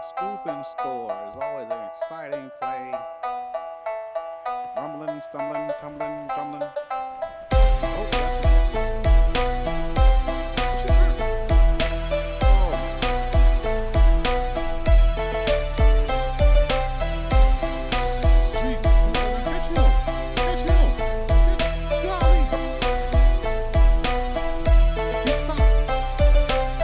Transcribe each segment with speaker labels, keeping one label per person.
Speaker 1: Scooping score is always an exciting play. Rumbling, stumbling, tumbling, drumbling. Oh, that's it's your turn. Oh, jeez. Catch him. Catch him. Golly. He stopped. He just lost it. Oh, he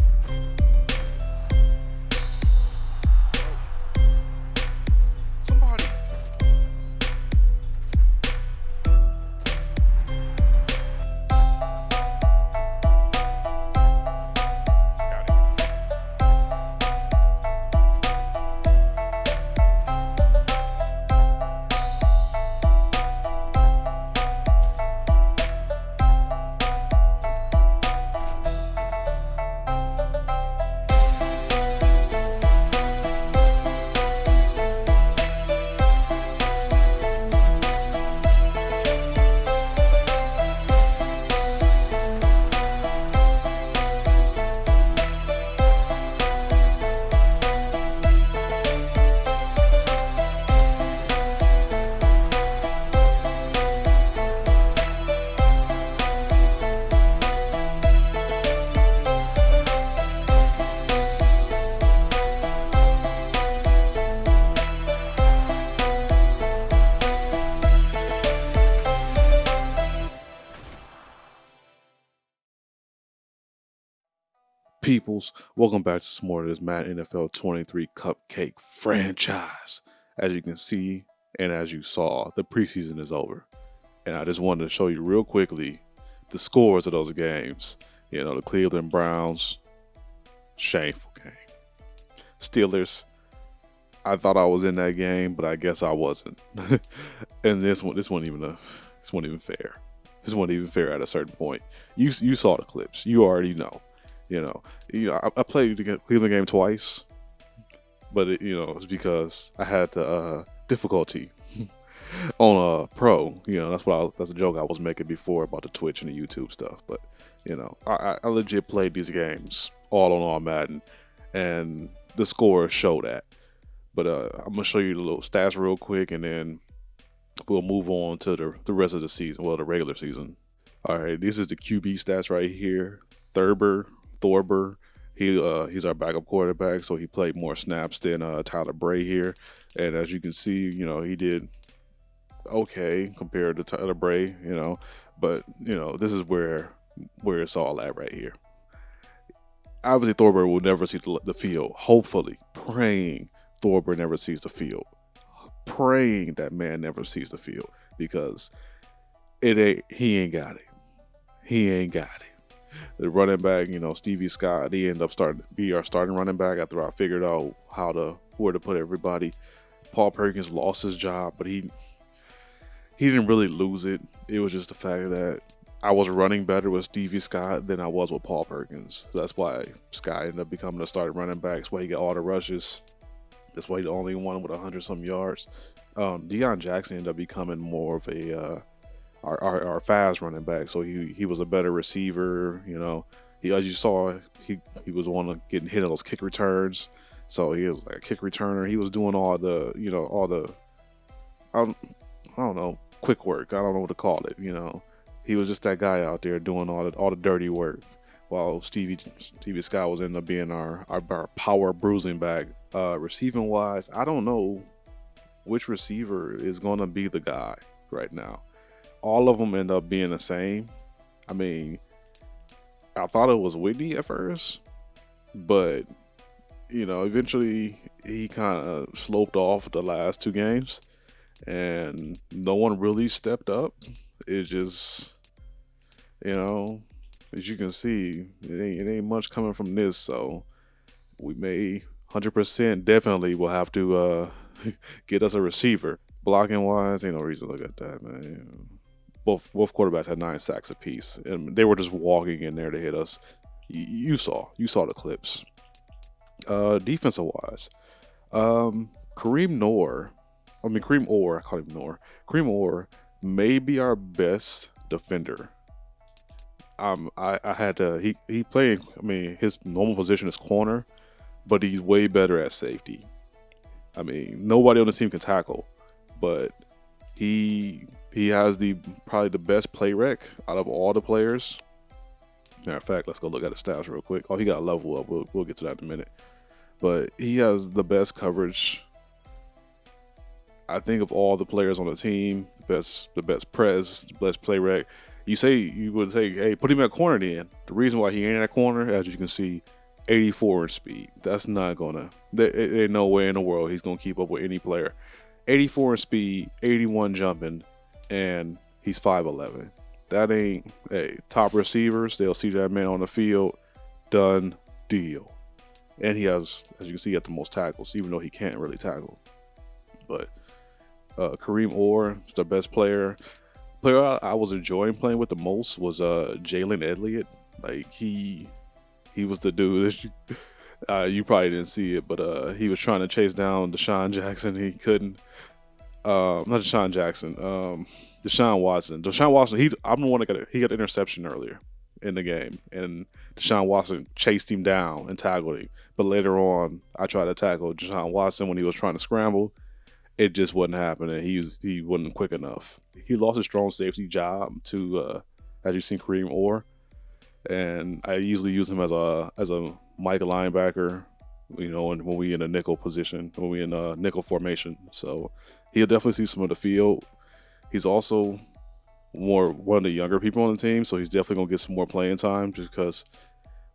Speaker 1: ready. Somebody. Got it. Peoples, welcome back to some more of this Madden NFL 23 Cupcake franchise. As you can see, and as you saw, the preseason is over. And I just wanted to show you real quickly the scores of those games. You know, the Cleveland Browns, shameful game. Steelers, I thought I was in that game, but I guess I wasn't. And this wasn't even fair. This wasn't even fair at a certain point. You saw the clips. You already know. I played the Cleveland game twice, but it's because I had the difficulty on a pro. That's a joke I was making before about the Twitch and the YouTube stuff. But I legit played these games all Madden, and the scores show that. But I'm gonna show you the little stats real quick, and then we'll move on to the rest of the season. Well, the regular season. All right, this is the QB stats right here. Thorber, he's our backup quarterback, so he played more snaps than Tyler Bray here. And as you can see, he did okay compared to Tyler Bray, But this is where it's all at right here. Obviously, Thorber will never see the field. Hopefully, praying Thorber never sees the field. Praying that man never sees the field, because he ain't got it. He ain't got it. The running back, Stevie Scott, he ended up starting to be our starting running back after I figured out where to put everybody. Paul Perkins lost his job, but he didn't really lose it. It was just the fact that I was running better with Stevie Scott than I was with Paul Perkins. So that's why Scott ended up becoming the starting running back. That's why he got all the rushes. That's why he's the only one with 100-some yards. Deion Jackson ended up becoming more of a our fast running back, so he was a better receiver. As you saw, he was the one getting hit on those kick returns, so he was like a kick returner. He was doing all the I don't know, quick work. I don't know what to call it. He was just that guy out there doing all the dirty work, while Stevie Scott was ended up being our power bruising back. Receiving wise, I don't know which receiver is gonna be the guy right now. All of them end up being the same. I mean, I thought it was Whitney at first, but eventually he kind of sloped off the last two games, and no one really stepped up. It just, as you can see, it ain't much coming from this. So we may 100% definitely will have to get us a receiver. Blocking wise, ain't no reason to look at that, man. Both quarterbacks had 9 sacks apiece, and they were just walking in there to hit us. You saw the clips. Defensive wise, Kareem Orr, I call him Noor. Kareem Orr may be our best defender. I had to. He played. I mean, his normal position is corner, but he's way better at safety. I mean, nobody on the team can tackle, but he has probably the best play rec out of all the players. Matter of fact, let's go look at his stats real quick. Oh, he got a level up. We'll get to that in a minute. But he has the best coverage, I think, of all the players on the team. The best press, the best play rec. You would say, hey, put him at corner then. The reason why he ain't at corner, as you can see, 84 in speed. That's not gonna. There ain't no way in the world he's gonna keep up with any player. 84 in speed, 81 jumping, and he's 5'11". That ain't. Hey, top receivers, they'll see that man on the field. Done deal. And he has, as you can see, he had the most tackles, even though he can't really tackle. But Kareem Orr is the best player. Player I was enjoying playing with the most was Jalen Elliott. Like he was the dude. You probably didn't see it, but he was trying to chase down Deshaun Jackson. He couldn't. Not Deshaun Jackson. Deshaun Watson. I'm the one that got an interception earlier in the game, and Deshaun Watson chased him down and tackled him. But later on, I tried to tackle Deshaun Watson when he was trying to scramble. It just wasn't happening. He wasn't quick enough. He lost his strong safety job to, as you seen, Kareem Orr, and I usually use him as a Mike linebacker. You know, when we in a nickel position, when we in a nickel formation. So he'll definitely see some of the field. He's also one of the younger people on the team, so he's definitely gonna get some more playing time just because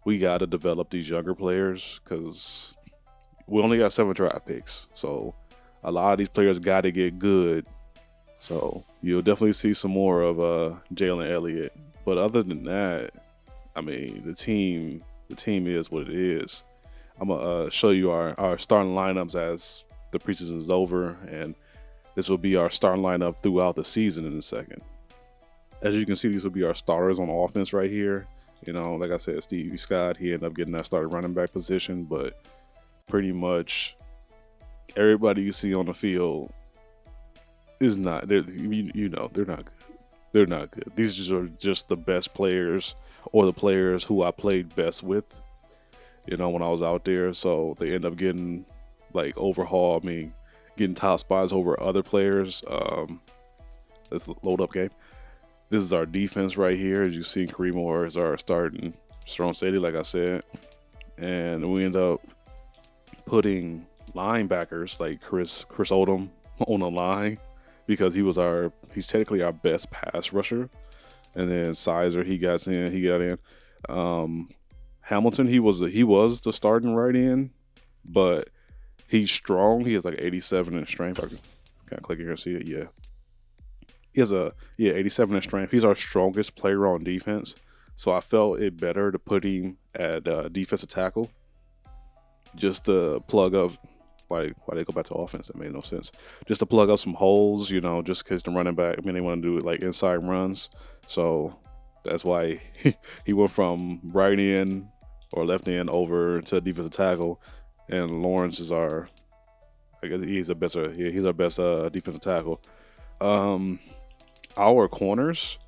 Speaker 1: we got to develop these younger players because we only got 7 draft picks. So a lot of these players got to get good. So you'll definitely see some more of Jalen Elliott. But other than that, I mean, the team is what it is. I'm gonna show you our starting lineups as the preseason is over, and this will be our starting lineup throughout the season in a second. As you can see, these will be our starters on offense right here. You know, like I said, Stevie Scott, he ended up getting that starting running back position, but pretty much everybody you see on the field is not. They're not good. They're not good. These are just the best players or the players who I played best with, you know, when I was out there. So they end up getting like overhauled, getting top spots over other players. Let's load up game. This is our defense right here. As you see, Kareem Orr is our starting strong safety, like I said. And we end up putting linebackers like Chris Odom on the line because he's technically our best pass rusher. And then Sizer, he got in. Hamilton, he was the starting right end, but he's strong. He has like 87 in strength. I can click here and see it. Yeah. He has 87 in strength. He's our strongest player on defense. So I felt it better to put him at defensive tackle just to plug up. Why they go back to offense? That made no sense. Just to plug up some holes, you know, just because the running back, they want to do like inside runs. So that's why he went from right end or left end over to defensive tackle. And Lawrence is I guess he's our best defensive tackle. Our corners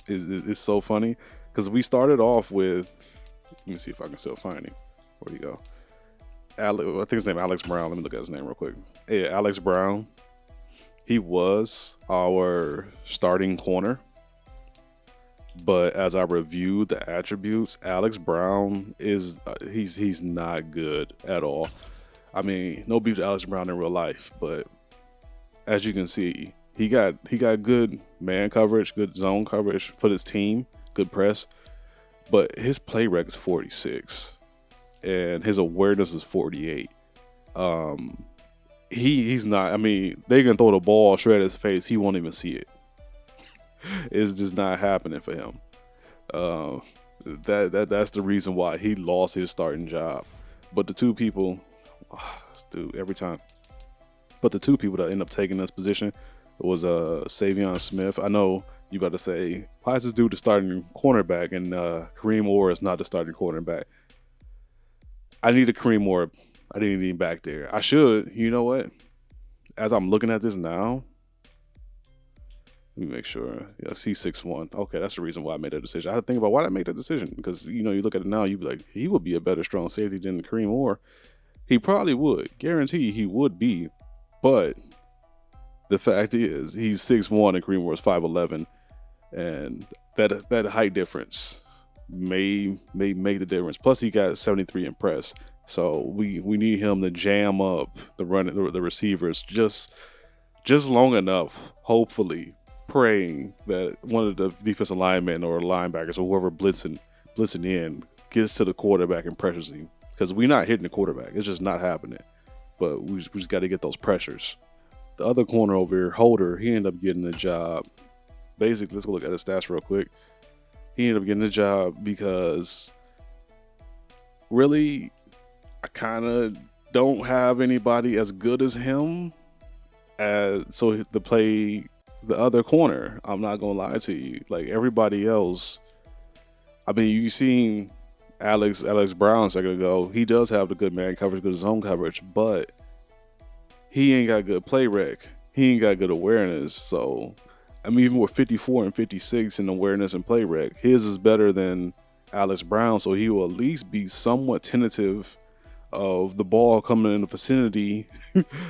Speaker 1: is so funny because we started off with, let me see if I can still find him. Where'd he go? I think his name Alex Brown. Let me look at his name real quick. Yeah, Alex Brown. He was our starting corner, but as I reviewed the attributes, Alex Brown is he's not good at all. I mean, no beef to Alex Brown in real life, but as you can see, he got good man coverage, good zone coverage for his team, good press, but his play rec is 46. And his awareness is 48. He's not. I mean, they can throw the ball straight at his face. He won't even see it. It's just not happening for him. That's the reason why he lost his starting job. But the two people Dude, every time. But the two people that end up taking this position was Savion Smith. I know you about to say, why is this dude the starting cornerback and Kareem Orr is not the starting cornerback? I need a Kareem Orr. I didn't need him back there. I should. You know what? As I'm looking at this now, let me make sure. Yeah, C61. Okay, that's the reason why I made that decision. I had to think about why I made that decision. Because, you look at it now, you'd be like, he would be a better strong safety than Kareem Orr. He probably would. Guarantee he would be. But the fact is, he's 6'1" and Kareem Orr is 5'11". And that height difference may make the difference. Plus, he got 73 in press. So we need him to jam up the receivers just long enough, hopefully, praying that one of the defensive linemen or linebackers or whoever blitzing in gets to the quarterback and pressures him. Because we're not hitting the quarterback. It's just not happening. But we just got to get those pressures. The other corner over here, Holder, he ended up getting the job. Basically, let's go look at his stats real quick. He ended up getting the job because really, I kind of don't have anybody as good as him so to play the other corner. I'm not going to lie to you. Like everybody else, I mean, you seen Alex Brown a second ago. He does have the good man coverage, good zone coverage, but he ain't got good play rec. He ain't got good awareness. So, I mean, even with 54 and 56 in awareness and play rec, his is better than Alex Brown. So he will at least be somewhat tentative of the ball coming in the vicinity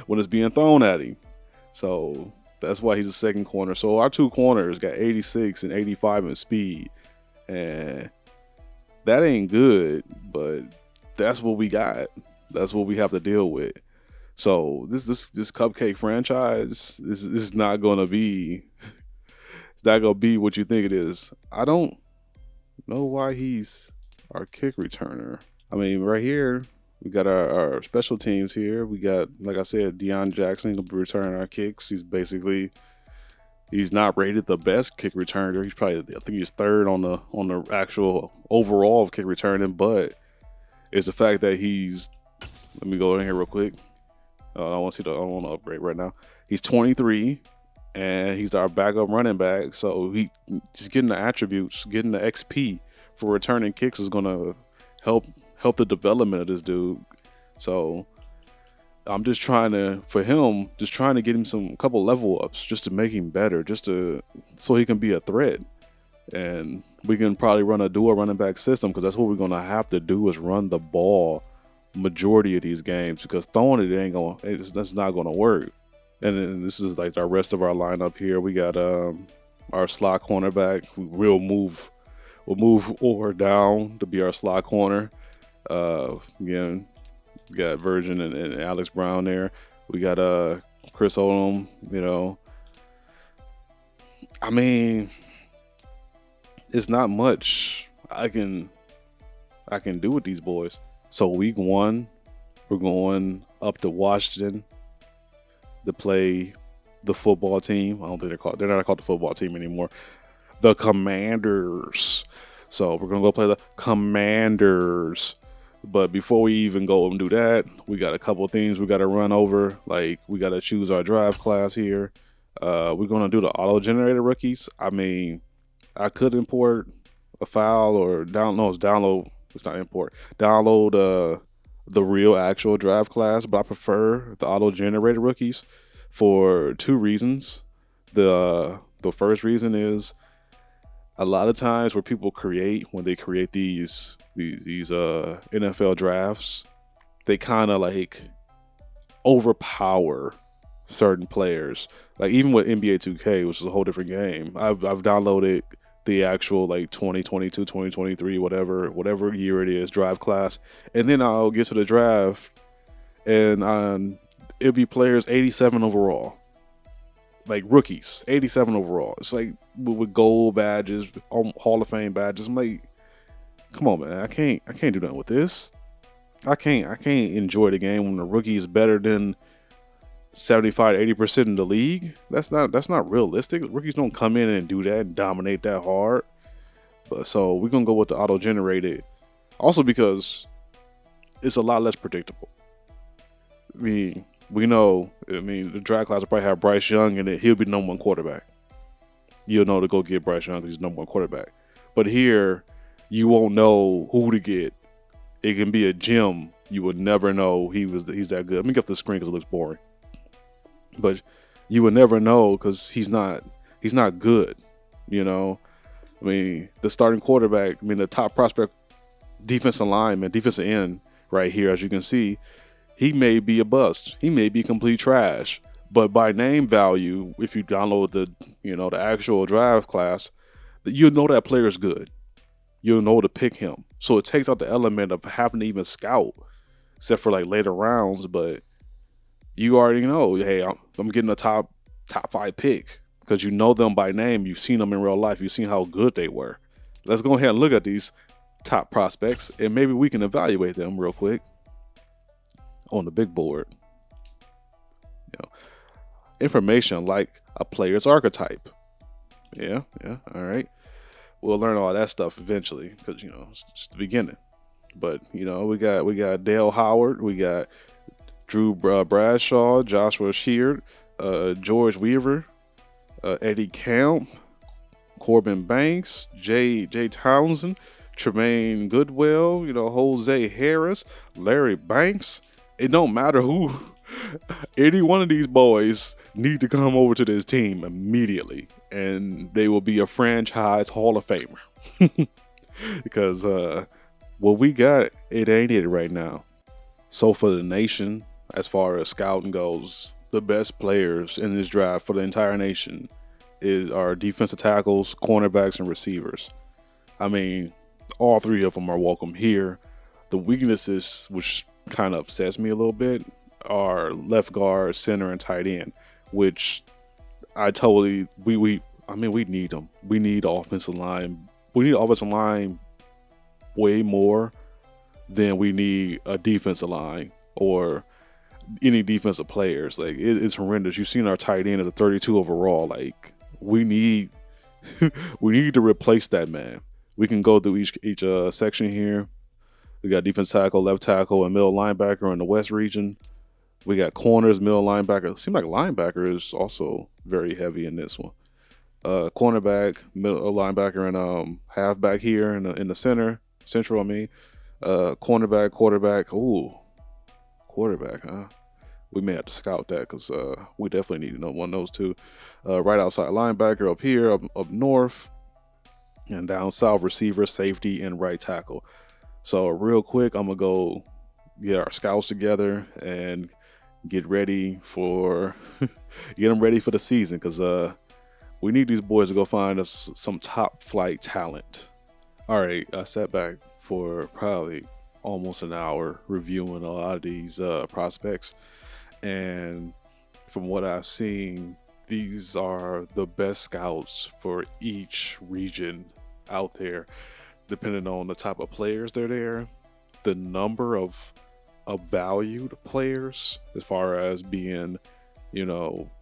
Speaker 1: when it's being thrown at him. So that's why he's a second corner. So our two corners got 86 and 85 in speed. And that ain't good, but that's what we got. That's what we have to deal with. So this Cupcake franchise is not gonna be it's not gonna be what you think it is. I don't know why he's our kick returner. I mean, right here we got our special teams here. We got, like I said, Deion Jackson. He'll be returning our kicks. He's not rated the best kick returner. He's probably, I think he's third on the actual overall of kick returning, but it's the fact that let me go in here real quick. I want to upgrade right now. He's 23 and he's our backup running back. So he just getting the attributes, getting the XP for returning kicks is going to help the development of this dude. So I'm just trying to get him a couple level ups just to make him better, so he can be a threat. And we can probably run a dual running back system because that's what we're going to have to do is run the ball majority of these games, because throwing that's not going to work. And then this is like our rest of our lineup here. We got our slot cornerback. We'll move Orr down to be our slot corner. Again, we got Virgin and Alex Brown there. We got Chris Odom. I mean, it's not much I can do with these boys. So week 1, we're going up to Washington to play the football team. I don't think they're not called the football team anymore. The Commanders. So we're gonna go play the Commanders. But before we even go and do that, we got a couple things we got to run over. Like, we got to choose our drive class here. We're going to do the auto-generated rookies. I mean, I could import a file or download. It's not import. Download the real actual drive class, but I prefer the auto-generated rookies for 2 reasons. The first reason is a lot of times when they create these NFL drafts, they kind of like overpower certain players. Like even with NBA 2K, which is a whole different game, I've downloaded the actual like 2022, 2023, whatever year it is, drive class, and then I'll get to the draft, and it'll be players 87 overall. Like rookies, 87 overall. It's like with gold badges, Hall of Fame badges. I'm like, come on, man. I can't do nothing with this. I can't enjoy the game when the rookie is better than 75 to 80% in the league. That's not realistic. Rookies don't come in and do that and dominate that hard. But so we're gonna go with the auto generated. Also because it's a lot less predictable. I mean, we know. I mean, the draft class will probably have Bryce Young in it. He'll be the number one quarterback. You'll know to go get Bryce Young because he's the number one quarterback. But here, you won't know who to get. It can be a gem. You would never know he's that good. Let me get off the screen because it looks boring. But you would never know because he's not good. You know, I mean, the starting quarterback. I mean, the top prospect, defensive lineman, defensive end, right here, as you can see, he may be a bust. He may be complete trash. But by name value, if you download the actual draft class, you'll know that player is good. You'll know to pick him. So it takes out the element of having to even scout, except for like later rounds. But you already know, hey, I'm getting a top 5 pick because you know them by name. You've seen them in real life. You've seen how good they were. Let's go ahead and look at these top prospects, and maybe we can evaluate them real quick on the big board. Information like a player's archetype. Yeah, all right. We'll learn all that stuff eventually because it's just the beginning. But we got Dale Howard, we got Drew Bradshaw, Joshua Sheard, George Weaver, Eddie Camp, Corbin Banks, Jay Townsend, Tremaine Goodwell, Jose Harris, Larry Banks. It don't matter who. Any one of these boys need to come over to this team immediately, and they will be a franchise Hall of Famer. Because what we got, it ain't it right now. So for the nation, as far as scouting goes, the best players in this draft for the entire nation are defensive tackles, cornerbacks, and receivers. I mean, all three of them are welcome here. The weaknesses, which kind of upsets me a little bit, are left guard, center, and tight end, which we need them. We need offensive line. We need offensive line way more than we need a defensive line or any defensive players. Like it's horrendous. You've seen our tight end as a 32 overall. Like we need to replace that man. We can go through each section here. We got defense tackle, left tackle, and middle linebacker in the West region. We got corners, middle linebacker. It seems like linebacker is also very heavy in this one. Cornerback, middle linebacker, and halfback here in the central. Cornerback, quarterback. Ooh, quarterback, huh? We may have to scout that because we definitely need to know one of those two. Right outside linebacker up here, up north, and down south receiver, safety, and right tackle. So real quick, I'm gonna go get our scouts together and get them ready for the season because we need these boys to go find us some top flight talent. All right, I sat back for probably almost an hour reviewing a lot of these prospects, and from what I've seen, these are the best scouts for each region out there, depending on the type of players they're there, the number of valued players as far as being,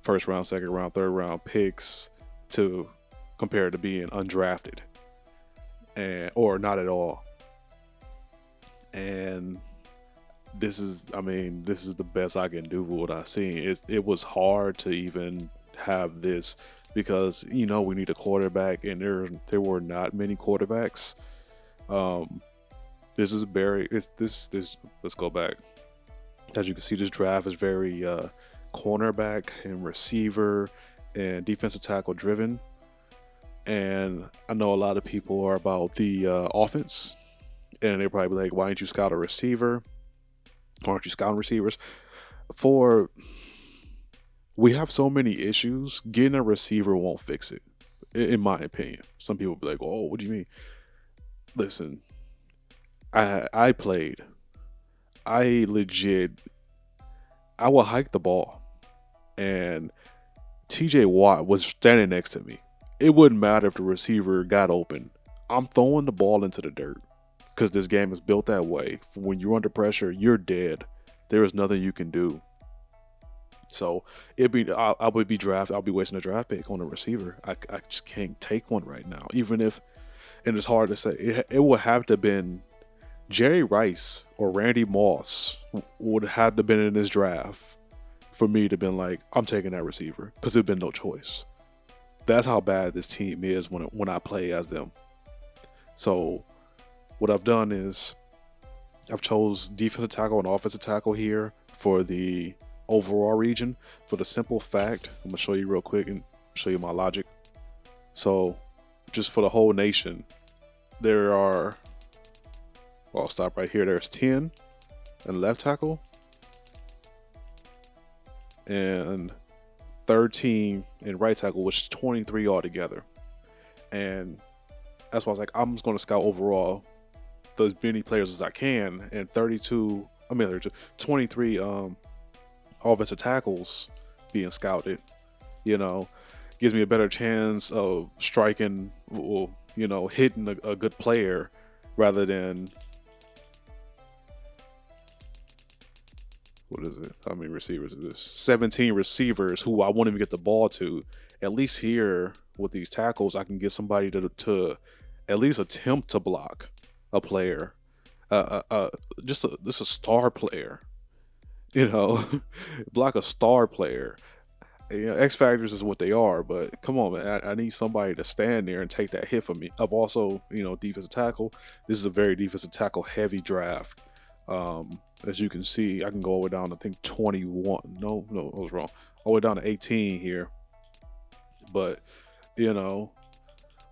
Speaker 1: first round, second round, third round picks to compared to being undrafted or not at all. And this is the best I can do with what I've seen. It was hard to even have this because we need a quarterback, and there were not many quarterbacks. This is let's go back. As you can see, this draft is very cornerback and receiver and defensive tackle driven. And I know a lot of people are about the offense, and they're probably like, why didn't you scout a receiver? Why aren't you scouting receivers? We have so many issues. Getting a receiver won't fix it, in my opinion. Some people be like, oh, what do you mean? Listen, I played. I will hike the ball. And TJ Watt was standing next to me. It wouldn't matter if the receiver got open. I'm throwing the ball into the dirt because this game is built that way. When you're under pressure, you're dead. There is nothing you can do. So I would be drafted. I'll be wasting a draft pick on a receiver. I just can't take one right now. Even if, and it's hard to say, it would have to have been Jerry Rice or Randy Moss would have to been in this draft for me to been like, I'm taking that receiver because there'd been no choice. That's how bad this team is when I play as them. So what I've done is I've chose defensive tackle and offensive tackle here for the overall region for the simple fact, I'm gonna show you real quick and show you my logic. So just for the whole nation, there are, well, I'll stop right here. There's 10 in left tackle and 13 in right tackle, which is 23 altogether. And that's why I was like, I'm just going to scout overall as many players as I can. And 23 offensive tackles being scouted, gives me a better chance of striking, hitting a good player rather than, what is it? How many receivers is this? 17 receivers who I won't even get the ball to. At least here with these tackles, I can get somebody to at least attempt to block a player, just a star player, block a star player. X Factors is what they are, but come on, man, I need somebody to stand there and take that hit for me. I've also, defensive tackle. This is a very defensive tackle heavy draft. As you can see, I can go all the way down to, I think, 21. No, I was wrong. All the way down to 18 here. But, the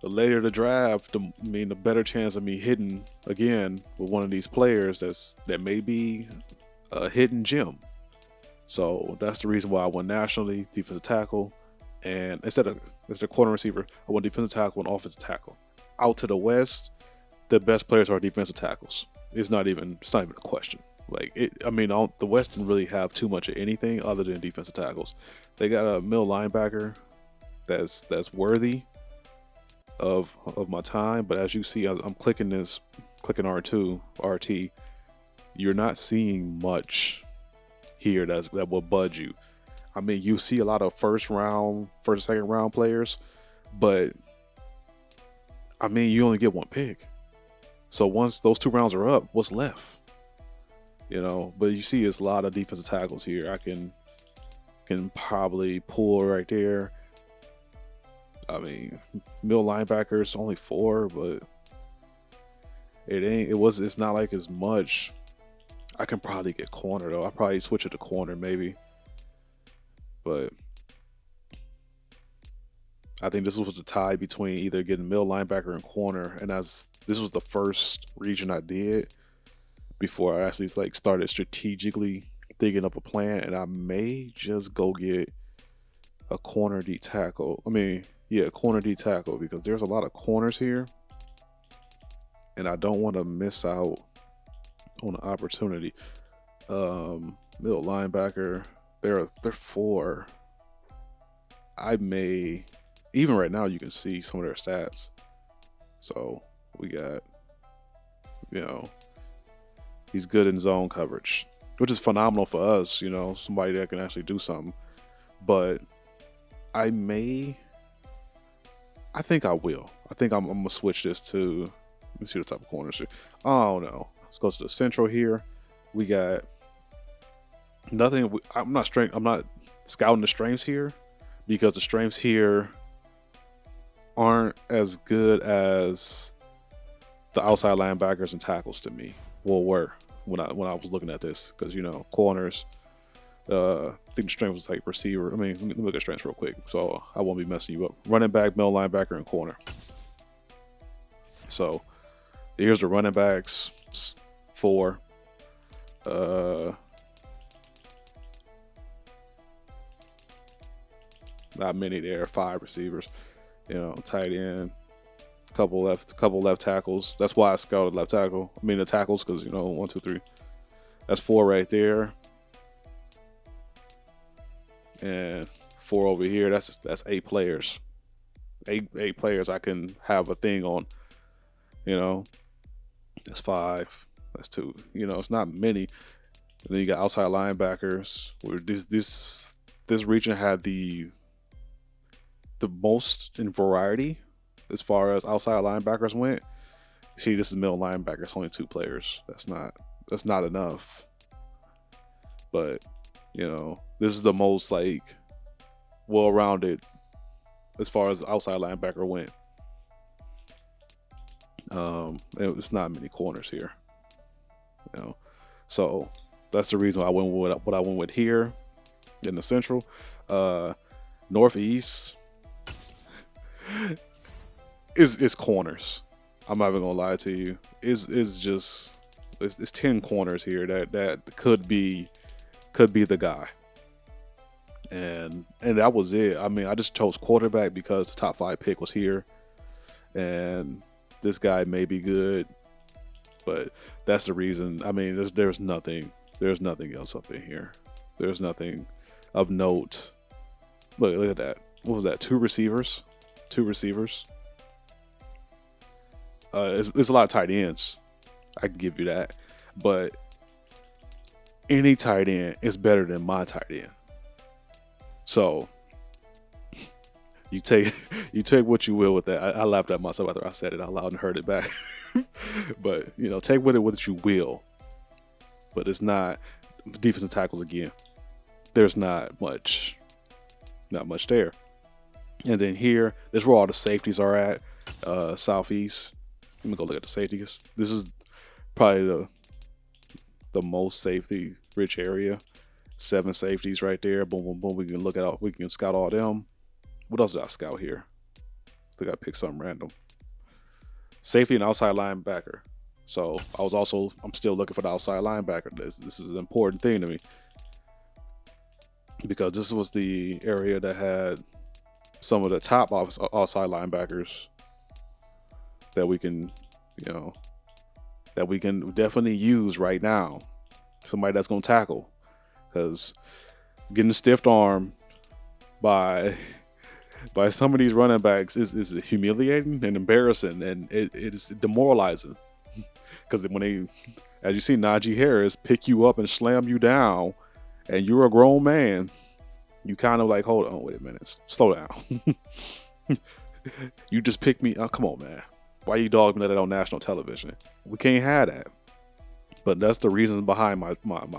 Speaker 1: later the draft, the better chance of me hitting again with one of these players that may be a hidden gem. So that's the reason why I went nationally, defensive tackle, and instead of corner receiver, I went defensive tackle and offensive tackle. Out to the west, the best players are defensive tackles. It's not even a question. The West didn't really have too much of anything other than defensive tackles. They got a middle linebacker that's worthy of my time, but as you see, I'm clicking R2, RT. You're not seeing much here that will budge you. You see a lot of first, second round players, but you only get one pick. So once those 2 rounds are up, what's left? But you see it's a lot of defensive tackles here. I can probably pull right there. Middle linebackers only 4, but it's not like as much. I can probably get corner though. I'll probably switch it to corner maybe. But I think this was the tie between either getting middle linebacker and corner, and this was the first region I did before I actually started strategically thinking of a plan, and I may just go get a corner D tackle. Corner D tackle, because there's a lot of corners here, and I don't want to miss out on an opportunity. Middle linebacker, they're 4. I may, even right now, you can see some of their stats. So we got, he's good in zone coverage, which is phenomenal for us, somebody that can actually do something. But I think I will. I think I'm going to switch this to, let me see the type of corners here. Oh, no. Let's go to the central here. We got nothing. I'm not scouting the strengths here because the strengths here aren't as good as the outside linebackers and tackles to me. Well, were when I was looking at this, because corners. I think the strength was receiver. Let me look at strengths real quick, so I won't be messing you up. Running back, middle linebacker, and corner. So here's the running backs. 4. Not many there. 5 receivers. Tight end. Couple left tackles. That's why I scouted left tackle. The tackles, because 1, 2, 3. That's 4 right there. And 4 over here. That's 8 players. 8 players I can have a thing on. That's 5. That's 2. It's not many. And then you got outside linebackers. Where this region had the most in variety as far as outside linebackers went. See, this is middle linebacker. It's only 2 players. That's not enough. But this is the most like well-rounded as far as outside linebacker went. It's not many corners here. So that's the reason I went with what I went with here in the central. Northeast is corners. I'm not even gonna lie to you. It's 10 corners here that could be the guy. And that was it. I mean, I just chose quarterback because the top 5 pick was here, and this guy may be good, but that's the reason. I mean, there's nothing else up in here. There's nothing of note. Look at that. What was that? 2 receivers. It's a lot of tight ends. I can give you that, but any tight end is better than my tight end. So you take what you will with that. I laughed at myself after I said it out loud and heard it back. But take with it what you will. But it's not defensive tackles again. There's not much there. And then here, this is where all the safeties are at. Southeast. Let me go look at the safeties. This is probably the most safety rich area. 7 safeties right there. Boom, boom, boom. We can scout all them. What else did I scout here? I think I picked something random. Safety and outside linebacker. So I'm still looking for the outside linebacker. This is an important thing to me, because this was the area that had some of the top outside linebackers that we can definitely use right now. Somebody that's going to tackle, because getting stiffed arm by some of these running backs is humiliating and embarrassing, and it is demoralizing. Because when they, as you see, Najee Harris pick you up and slam you down, and you're a grown man, you kind of like, hold on, wait a minute, slow down. You just picked me up. Come on, man. Why you dog me that on national television? We can't have that. But that's the reasons behind my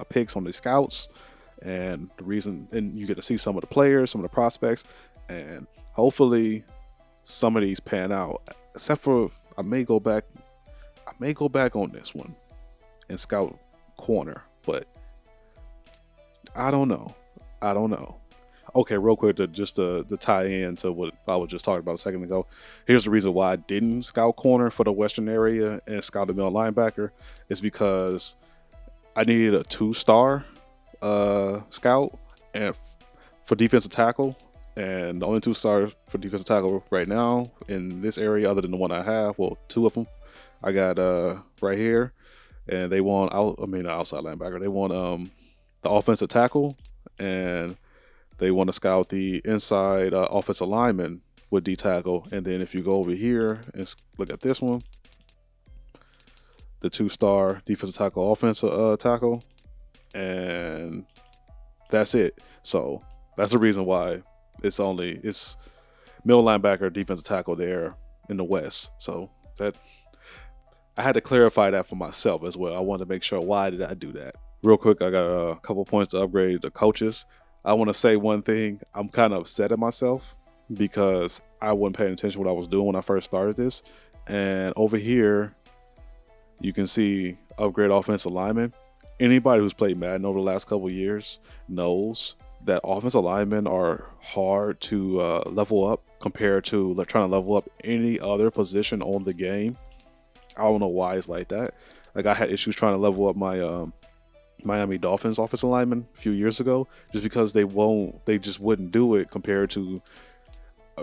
Speaker 1: picks on the scouts, and the reason, and you get to see some of the players, some of the prospects, and hopefully some of these pan out. Except for I may go back on this one and scout corner, but I don't know. Okay, real quick, to tie in to what I was just talking about a second ago. Here's the reason why I didn't scout corner for the Western area and scout the middle linebacker. Is because I needed a 2-star scout and for defensive tackle, and the only 2 stars for defensive tackle right now in this area, other than the one I have, well, 2 of them, I got right here, and they want outside linebacker. They want the offensive tackle, and they want to scout the inside offensive lineman with D tackle. And then if you go over here and look at this one, the 2-star defensive tackle, offensive tackle, and that's it. So that's the reason why it's middle linebacker, defensive tackle there in the West. So that I had to clarify that for myself as well. I wanted to make sure, why did I do that? Real quick, I got a couple points to upgrade the coaches. I want to say one thing. I'm kind of upset at myself because I wasn't paying attention to what I was doing when I first started this. And over here, you can see upgrade offensive linemen. Anybody who's played Madden over the last couple of years knows that offensive linemen are hard to level up compared to trying to level up any other position on the game. I don't know why it's like that. Like, I had issues trying to level up my Miami Dolphins offensive lineman a few years ago, just because they just wouldn't do it compared to,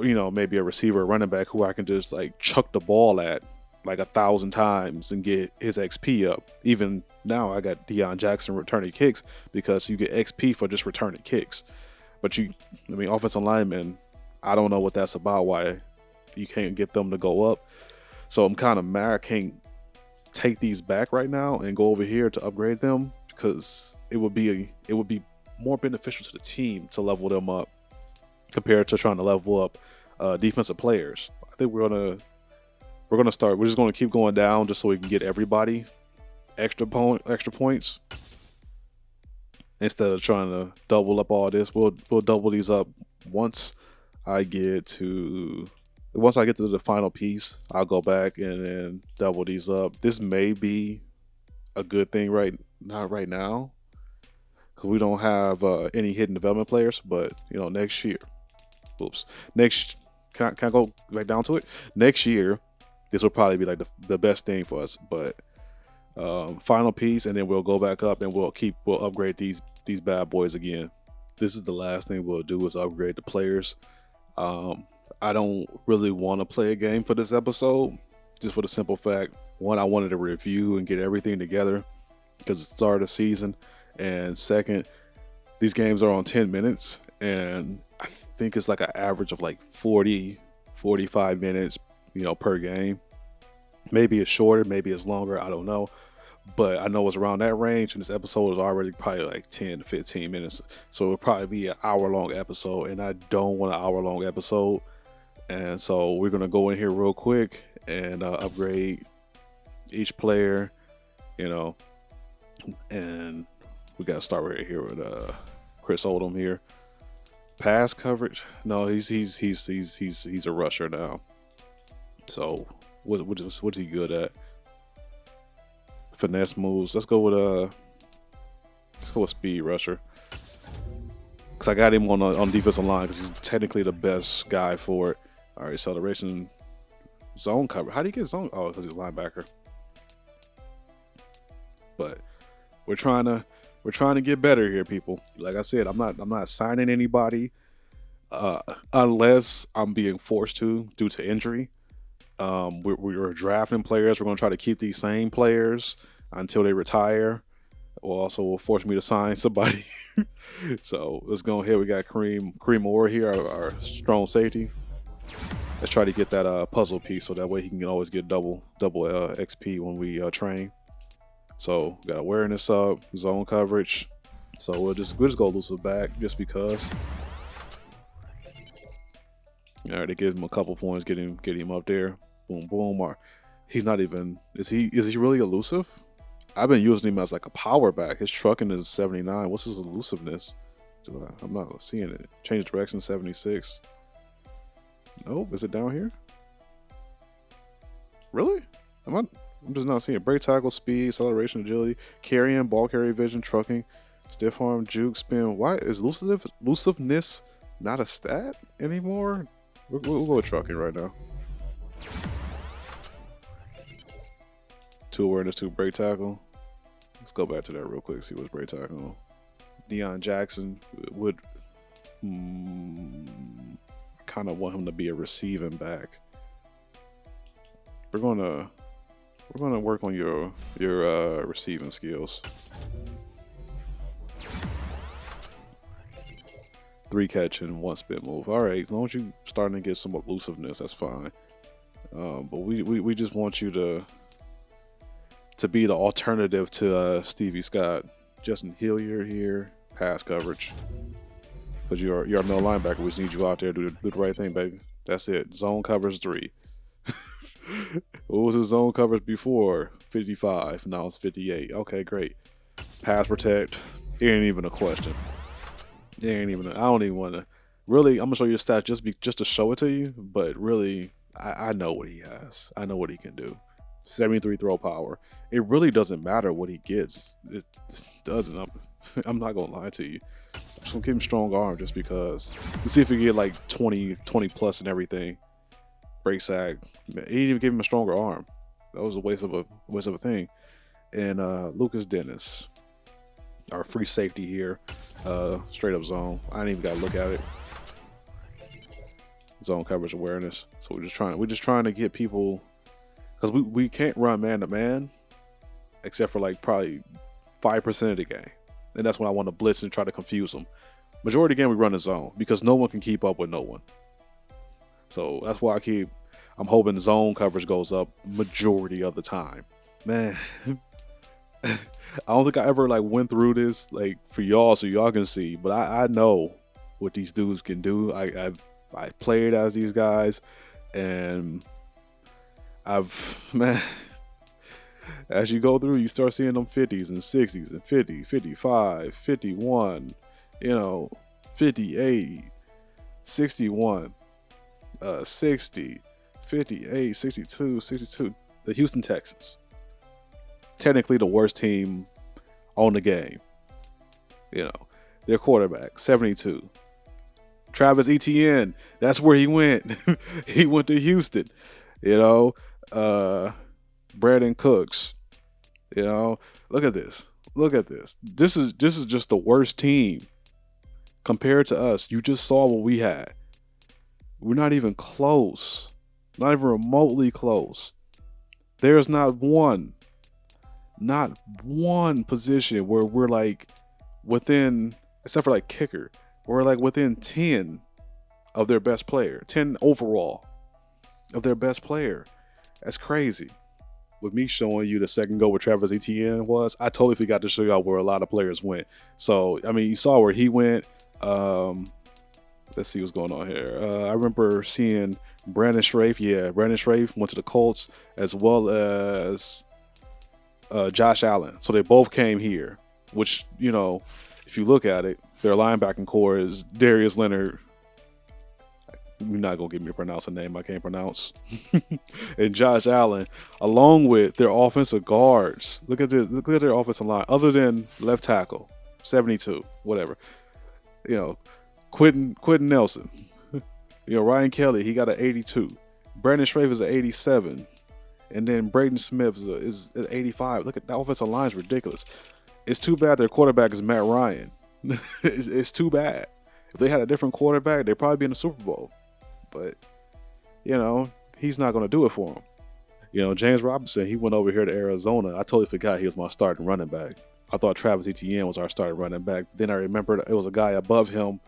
Speaker 1: maybe a receiver or running back who I can just like chuck the ball at like 1,000 times and get his XP up. Even now I got Deion Jackson returning kicks because you get XP for just returning kicks. But offensive linemen, I don't know what that's about, why you can't get them to go up. So I'm kind of mad I can't take these back right now and go over here to upgrade them, because it would be more beneficial to the team to level them up compared to trying to level up defensive players. I think we're We're just gonna keep going down just so we can get everybody extra points instead of trying to double up all this. We'll double these up once I get to the final piece. I'll go back and then double these up. This may be a good thing not right now because we don't have any hidden development players, but next year. Can I go back down to it? Next year, this will probably be like the best thing for us. But final piece, and then we'll go back up and we'll upgrade these bad boys again. This is the last thing we'll do is upgrade the players. I don't really want to play a game for this episode, just for the simple fact, one, I wanted to review and get everything together because it's the start of the season, and second, these games are on 10 minutes, and I think it's like an average of like 40-45 minutes, per game. Maybe it's shorter, maybe it's longer, I don't know. But I know it's around that range, and this episode is already probably like 10 to 15 minutes. So it'll probably be an hour-long episode, and I don't want an hour-long episode. And so we're going to go in here real quick and upgrade each player, and we got to start right here with Chris Oldham here. Pass coverage. No, he's a rusher now. So what's he good at? Finesse moves. Let's go with speed rusher. Cause I got him on defensive line because he's technically the best guy for it. All right, acceleration, zone cover. How do you get zone? Oh, because he's a linebacker. But we're trying to get better here, people. Like I said, I'm not signing anybody unless I'm being forced to due to injury. We're drafting players. We're going to try to keep these same players until they retire. Will force me to sign somebody. So let's go ahead. We got Kareem Orr here, our strong safety. Let's try to get that puzzle piece so that way he can always get double XP when we train. So we got awareness up, zone coverage. So we'll just go elusive back just because. All right, they give him a couple points, get him up there. Boom, boom. He's not even. Is he really elusive? I've been using him as like a power back. His trucking is 79. What's his elusiveness? I'm not seeing it. Change direction 76. Nope. Is it down here? Really? I'm just not seeing it. Break, tackle, speed, acceleration, agility, carrying, ball carry, vision, trucking, stiff arm, juke, spin. Why is elusiveness not a stat anymore? We'll go with trucking right now. 2 awareness, 2 break tackle. Let's go back to that real quick, see what's break tackle. Deion Jackson would kind of want him to be a receiving back. We're gonna work on your receiving skills. 3 catch and 1 spin move. All right, as long as you starting to get some elusiveness, that's fine. But we just want you to be the alternative to Stevie Scott. Justin Hilliard here, pass coverage. Because you're a middle linebacker, we just need you out there to do the right thing, baby. That's it. Zone coverage 3. What was his zone coverage before? 55. Now it's 58. Okay, great. Pass protect. It ain't even a question. I don't even want to. Really, I'm gonna show you the stats just to show it to you. But really, I know what he has. I know what he can do. 73 throw power. It really doesn't matter what he gets. It doesn't. I'm not gonna lie to you. I'm just gonna give him strong arm just because. Let's see if he get like 20 plus and everything. Break sack. He didn't even give him a stronger arm. That was a waste of a thing. And Lucas Dennis, our free safety here, straight up zone. I didn't even gotta look at it. Zone coverage awareness. So we're just trying to get people, because we can't run man to man, except for like probably 5% of the game, and that's when I want to blitz and try to confuse them. Majority of the game we run a zone because no one can keep up with no one. So that's why I'm hoping zone coverage goes up majority of the time. Man, I don't think I ever like went through this like for y'all so y'all can see, but I know what these dudes can do. I played as these guys, and Man, as you go through, you start seeing them 50s and 60s and 50, 55, 51, 58, 61, 60, 58, 62, 62. The Houston Texans, technically the worst team on the game. Their quarterback, 72. Travis Etienne, that's where he went. He went to Houston. Brandon Cooks. Look at this. Look at this. This is just the worst team compared to us. You just saw what we had. We're not even close. Not even remotely close. There's not one position where we're like within, except for like kicker, we're like within 10 of their best player, 10 overall of their best player. That's crazy. With me showing you the second goal where Travis Etienne was, I totally forgot to show y'all where a lot of players went. So, I mean, you saw where he went. Let's see what's going on here. I remember seeing Brandon Strafe. Yeah, Brandon Strafe went to the Colts, as well as Josh Allen. So they both came here, which, if you look at it, their linebacking core is Darius Leonard. You're not going to get me to pronounce a name I can't pronounce. And Josh Allen, along with their offensive guards. Look at their offensive line. Other than left tackle, 72, whatever. Quentin Nelson. Ryan Kelly, he got an 82. Brandon Strafe is an 87. And then Braden Smith is at 85. Look at that offensive line is ridiculous. It's too bad their quarterback is Matt Ryan. It's too bad. If they had a different quarterback, they'd probably be in the Super Bowl. But, he's not going to do it for him. James Robinson, he went over here to Arizona. I totally forgot he was my starting running back. I thought Travis Etienne was our starting running back. Then I remembered it was a guy above him,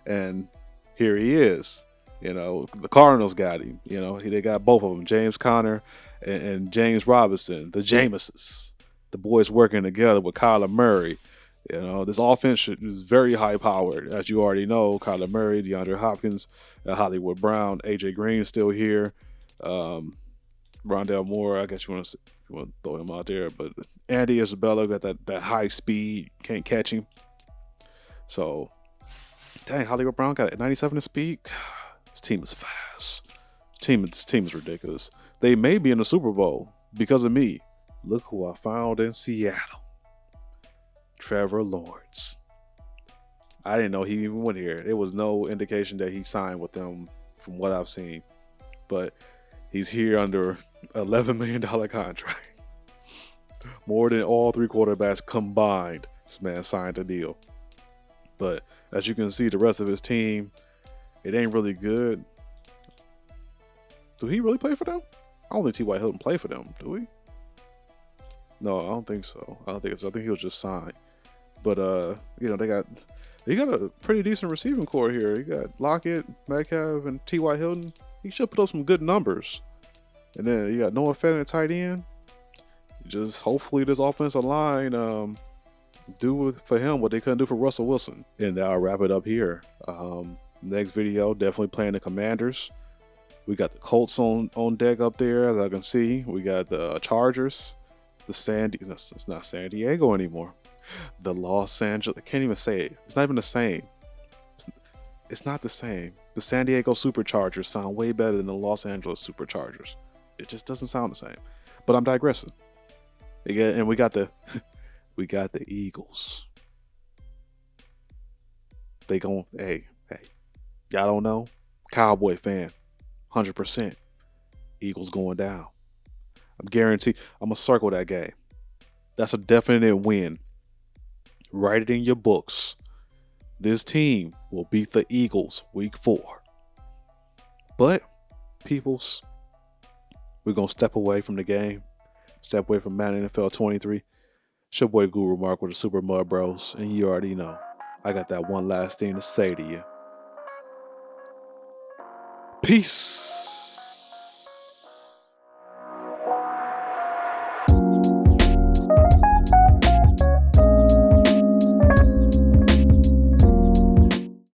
Speaker 1: and here he is. The Cardinals got him. They got both of them, James Conner and James Robinson, the Jameses. The boys working together with Kyler Murray. This offense is very high-powered. As you already know, Kyler Murray, DeAndre Hopkins, Hollywood Brown, A.J. Green still here. Rondell Moore, I guess you want to throw him out there. But Andy Isabella got that high speed. Can't catch him. So, dang, Hollywood Brown got 97 in speed. This team is fast. This team is ridiculous. They may be in the Super Bowl because of me. Look who I found in Seattle. Trevor Lawrence. I didn't know he even went here. There was no indication that he signed with them from what I've seen. But he's here under $11 million contract. More than all three quarterbacks combined. This man signed a deal. But as you can see, the rest of his team, it ain't really good. Do he really play for them? I don't think T.Y. Hilton played for them, do we? No, I don't think so. I think he was just signed. But they got a pretty decent receiving core here. You got Lockett, Metcalf, and T.Y. Hilton. He should put up some good numbers. And then you got Noah Fent at tight end. Just hopefully this offensive line do for him what they couldn't do for Russell Wilson. And I'll wrap it up here. Next video, definitely playing the Commanders. We got the Colts on deck up there, as I can see. We got the Chargers. It's not San Diego anymore. The Los Angeles, I can't even say it. It's not even the same. It's not the same. The San Diego Superchargers sound way better than the Los Angeles Superchargers. It just doesn't sound the same. But I'm digressing. And we got the Eagles. They gon' hey, y'all don't know? Cowboy fan, 100%. Eagles going down. I'm guaranteed. I'm gonna circle that game. That's a definite win. Write it in your books. This team will beat the Eagles week 4. But, peoples, we're gonna step away from the game. Step away from Madden NFL 23. It's your boy Guru Mark with the Super Mud Bros. And you already know, I got that one last thing to say to you. Peace.